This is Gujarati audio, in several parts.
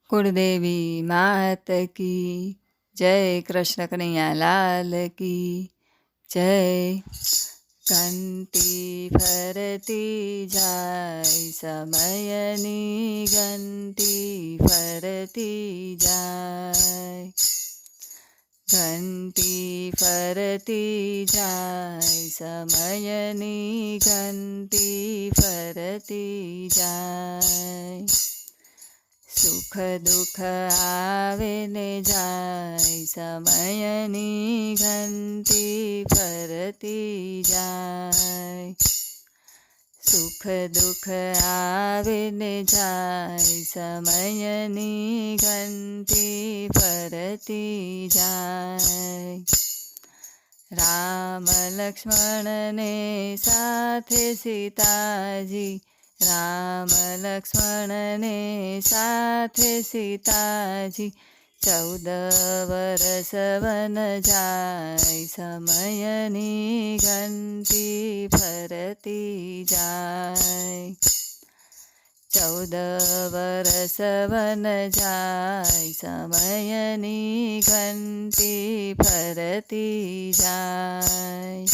कुलदेवी मात की जय, कृष्ण कन्हैया लाल की जय। घंटी फरती जाय, समयनी घंटी फरती जाय। घंटी फरती जाय, समयनी घंटी फरती जाय। सुख दुख आवे ने जाय, समयनी घंटी फरती जाय। सुख दुख आवे ने जाय, समयनी घंटी फरती जाय। राम लक्ष्मण ने साथे सीताजी, राम लक्ष्मण ने साथे सीताजी। 14 वर्ष वन जाय, समयनी घंटी फरती जाय। 14 वर्ष वन जाय, समयनी घंटी फरती जाय।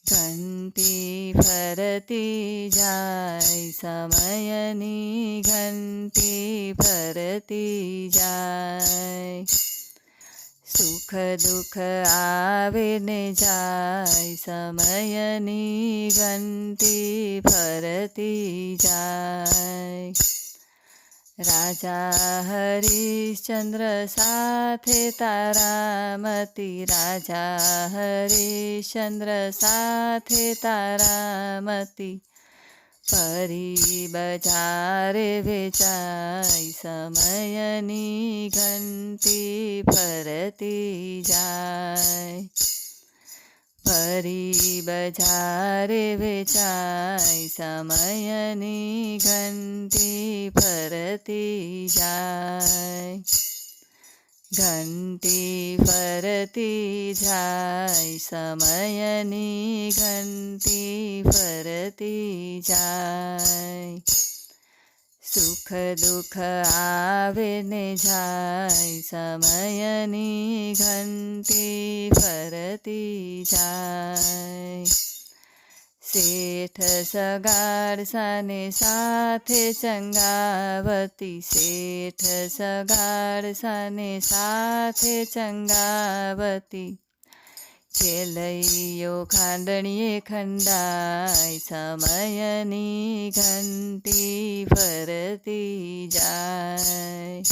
घंटी फरती जाय, समयनी घंटी फरती जाय। सुख दुख आवे ने जाय, समयनी घंटी फरती जाय। राजा हरिश्चंद्र साथे तारामती, राजा हरिश्चंद्र साथे तारामती। परी बजारे वेचाय, समयनी घंटी फरती जाय। परी बजारे वेचाय, समयनी घंटी फरती जाय। घंटी फरती जाय, समयनी घंटी फरती जाय। सुख दुख आवे ने जाय, समयनी घंटी फरती जाय। શેઠ સગાડસાને સાથે ચંગાવતી, શેઠ સગાડસાને સાથે ચંગાવતી। ખેલૈયો ખાંડણીએ ખંડાય, સમયની ઘંટી ફરતી જાય।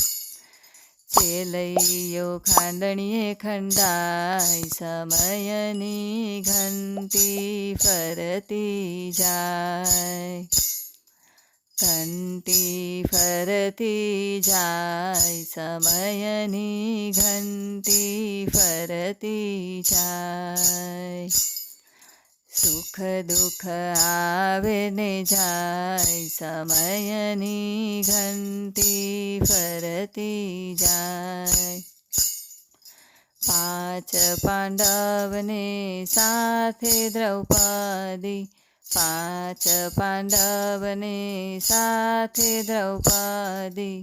ખેલૈયો ખાંડણીએ ખંડાય, સમયની ઘંટી ફરતી જાય। ઘંટી ફરતી જાય, સમયની ઘંટી ફરતી જાય। સુખ દુઃખ આવે ને જાય, સમયની ઘંટી ફરતી જાય। 5 પાંડવને સાથે દ્રૌપદી, 5 પાંડવને સાથે દ્રૌપદી।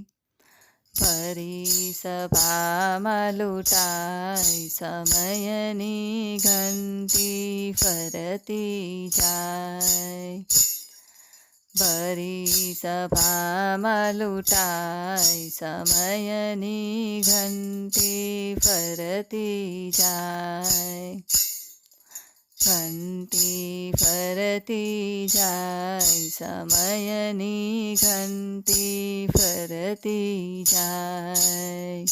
ભરી સભામાં લૂંટાય, સમયની ઘંટી ફરતી જાય। ભરી સભામાં લૂંટાય, સમયની ઘંટી ફરતી જાય। ઘંટી ફરતી જાય, સમયની ઘંટી ફરતી જાય।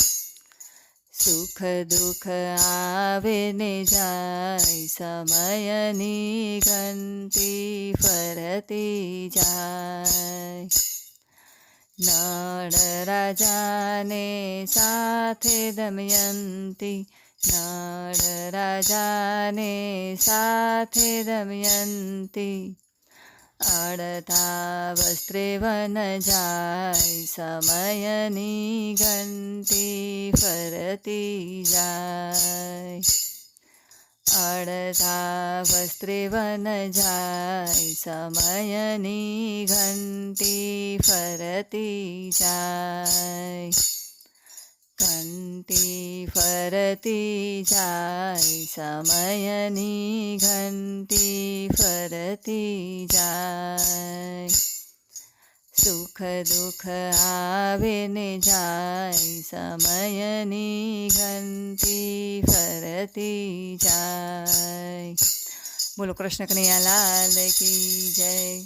સુખ દુઃખ આવે ને જાય, સમયની ઘંટી ફરતી જાય। નળ રાજાને સાથે દમયંતી, નળ રાજાને સાથે દમયંતી। અડધા વસ્ત્રે વન જાય, સમયની ઘંટી ફરતી જાય। અડધા વસ્ત્રે વન જાય સમયની ઘંટી ફરતી જાય, ઘંટી ફરતી જાય સમયની ઘંટી ફરતી જાય, સુખ દુઃખ આવે ને જાય સમયની ઘંટી ફરતી જાય. બોલો કૃષ્ણ કનૈયા લાલ કી જય.